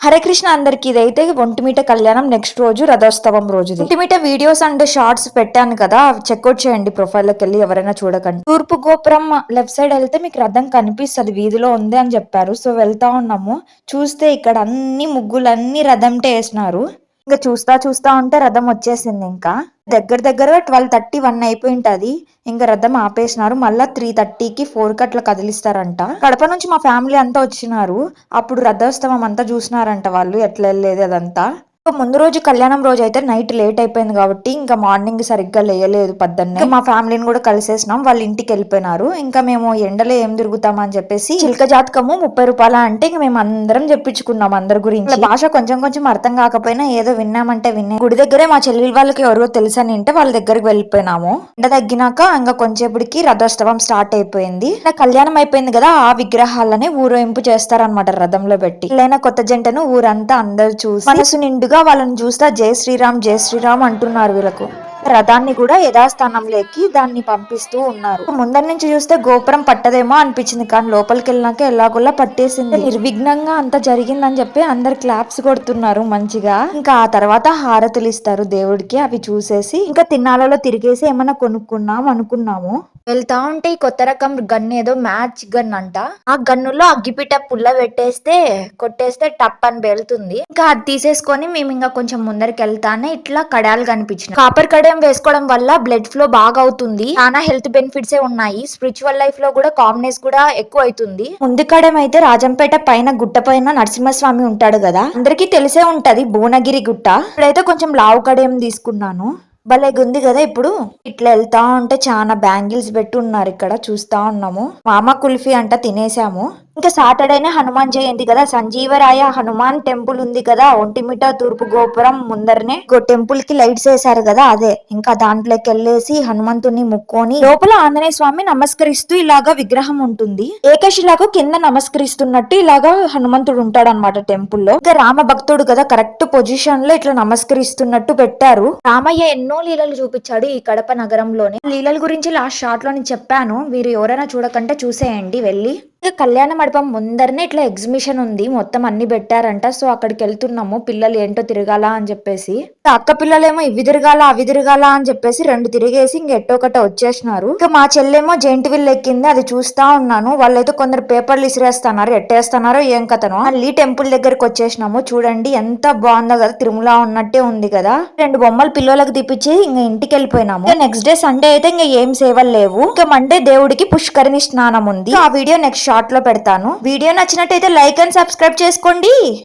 హరే కృష్ణ అందరికి. ఇదైతే ఒంటిమిట కళ్యాణం నెక్స్ట్ రోజు రథోత్సవం రోజుది. ఒంటిమిట వీడియోస్ అండ్ షార్ట్స్ పెట్టాను కదా, చెక్అవుట్ చేయండి ప్రొఫైల్ లోకి వెళ్ళి ఎవరైనా చూడకండి. తూర్పు గోపురం లెఫ్ట్ సైడ్ వెళ్తే మీకు రథం కనిపిస్తుంది, వీధిలో ఉంది అని చెప్పారు. సో వెళ్తా ఉన్నాము. చూస్తే ఇక్కడ అన్ని ముగ్గులన్నీ రథంటే వేసినారు. ఇంకా చూస్తా చూస్తా ఉంటే రథం వచ్చేసింది. ఇంకా దగ్గర దగ్గర 12:30 అయిపోయి ఉంటది. ఇంకా రథం ఆపేసినారు. మళ్ళా 3:30కి 4కి అట్లా కదిలిస్తారంట. కడప నుంచి మా ఫ్యామిలీ అంతా వచ్చినారు. అప్పుడు రథోత్సవం అంతా చూసినారంట వాళ్ళు, ఎట్లా వెళ్ళేది అదంతా. ముందు రోజు కళ్యాణం రోజు అయితే నైట్ లేట్ అయిపోయింది కాబట్టి ఇంకా మార్నింగ్ సరిగ్గా లేయలేదు పొద్దున్నే. మా ఫ్యామిలీని కూడా కలిసేసినాం, వాళ్ళ ఇంటికి వెళ్ళిపోయినారు. ఇంకా మేము ఎండలో ఏం తిరుగుతామని చెప్పేసి చిలక జాతకము 30 రూపాయలు అంటే ఇంక మేము అందరం చెప్పించుకున్నాం అందరి గురించి. భాష కొంచెం కొంచెం అర్థం కాకపోయినా ఏదో విన్నామంటే విన్నా. గుడి దగ్గరే మా చెల్లెల వాళ్ళకి ఎవరో తెలుసని అంటే వాళ్ళ దగ్గరికి వెళ్ళిపోయినాము. ఎండ తగ్గినాక ఇంకా కొంచెంసేపటికి రథోత్సవం స్టార్ట్ అయిపోయింది. కళ్యాణం అయిపోయింది కదా, ఆ విగ్రహాలని ఊరేంపు చేస్తారనమాట రథంలో పెట్టి. పెళ్ళైన కొత్త జంటను ఊరంతా అందరు చూసి మనసు నిండుగా వాళ్ళని చూస్తా జై శ్రీరామ్ జై శ్రీరామ్ అంటున్నారు. వీళ్ళకు రథాన్ని కూడా యథాస్థానంలోకి దాన్ని పంపిస్తూ ఉన్నారు. ముందర నుంచి చూస్తే గోపురం పట్టదేమో అనిపించింది, కానీ లోపలికి వెళ్ళినాక ఎలాగోలా పట్టేసింది. నిర్విఘ్నంగా అంత జరిగిందని చెప్పి అందరు క్లాప్స్ కొడుతున్నారు మంచిగా. ఇంకా ఆ తర్వాత హారతులు ఇస్తారు దేవుడికి. అవి చూసేసి ఇంకా తిన్నాలలో తిరిగేసి ఏమన్నా కొనుక్కున్నాం అనుకున్నాము. వెళ్తా ఉంటే ఈ కొత్త రకం గన్ ఏదో మ్యాచ్ గన్ అంట. ఆ గన్నులో అగ్గిపిట పుల్ల పెట్టేస్తే కొట్టేస్తే టప్ అని వెళ్తుంది. ఇంకా అది తీసేసుకొని మేము ఇంకా కొంచెం ముందరికి వెళ్తానే ఇట్లా కడాలు కనిపించిన. కాపర్ కడియం వేసుకోవడం వల్ల బ్లడ్ ఫ్లో బాగా అవుతుంది. చాలా హెల్త్ బెనిఫిట్స్ ఉన్నాయి. స్పిరిచువల్ లైఫ్ లో కూడా కామ్నెస్ కూడా ఎక్కువ అవుతుంది. ముందు కడియం అయితే రాజంపేట పైన గుట్ట పైన నరసింహస్వామి ఉంటాడు కదా, అందరికి తెలిసే ఉంటది భువనగిరి గుట్ట. ఇప్పుడైతే కొంచెం లావు కడియం తీసుకున్నాను. భలేగుంది కదా. ఇప్పుడు ఇట్లా వెళ్తా ఉంటే చాలా బ్యాంగిల్స్ పెట్టి ఉన్నారు. ఇక్కడ చూస్తా ఉన్నాము. మామ కుల్ఫీ అంట తినేసాము. ఇంకా సాటర్డేనే హనుమాన్ జయంతి కదా, సంజీవరాయ హనుమాన్ టెంపుల్ ఉంది కదా ఒంటిమిట తూర్పు గోపురం ముందరనే. టెంపుల్ కి లైట్స్ వేసారు కదా, అదే. ఇంకా దాంట్లోకి వెళ్ళేసి హనుమంతుని ముక్కొని లోపల ఆంజనేయ స్వామి నమస్కరిస్తూ ఇలాగా విగ్రహం ఉంటుంది. ఏకశిలాకు కింద నమస్కరిస్తున్నట్టు ఇలాగా హనుమంతుడు ఉంటాడు అనమాట టెంపుల్లో. ఇంకా రామ భక్తుడు కదా, కరెక్ట్ పొజిషన్ లో ఇట్లా నమస్కరిస్తున్నట్టు పెట్టారు. రామయ్య ఎన్నో లీలలు చూపించాడు ఈ కడప నగరంలోనే. లీలల గురించి లాస్ట్ షార్ట్ లో నేను చెప్పాను, మీరు ఎవరైనా చూడకంటే చూసేయండి వెళ్ళి. కళ్యాణ మండపం ముందరనే ఇట్లా ఎగ్జిబిషన్ ఉంది, మొత్తం అన్ని పెట్టారంట. సో అక్కడికి వెళ్తున్నాము, పిల్లలు ఏంటో తిరగాల అని చెప్పేసి. అక్క పిల్లలేమో ఇవి తిరగాల అవి తిరగాల అని చెప్పేసి 2 తిరిగేసి ఇంక ఎట్టోకట వచ్చేసినారు. ఇంకా మా చెల్లెమో జెయింట్ వీల్ ఎక్కింది, అది చూస్తా ఉన్నాను. వాళ్ళైతే కొందరు పేపర్లు ఇసిరేస్తున్నారు, ఎట్టేస్తున్నారో ఏం కథనో. మళ్ళీ టెంపుల్ దగ్గరకు వచ్చేసినాము. చూడండి ఎంత బాగుందో కదా, తిరుమల ఉన్నట్టే ఉంది కదా. 2 బొమ్మలు పిల్లలకు తీపిచ్చి ఇంకా ఇంటికి వెళ్ళిపోయినాము. నెక్స్ట్ డే సండే అయితే ఇంకా ఏం సేవలు లేవు. ఇంకా మండే దేవుడికి పుష్కరిణి స్నానం ఉంది. ఆ వీడియో నెక్స్ట్ షార్ట్ లో పెడతాను. వీడియో నచ్చినట్టయితే లైక్ అండ్ సబ్స్క్రైబ్ చేసుకోండి.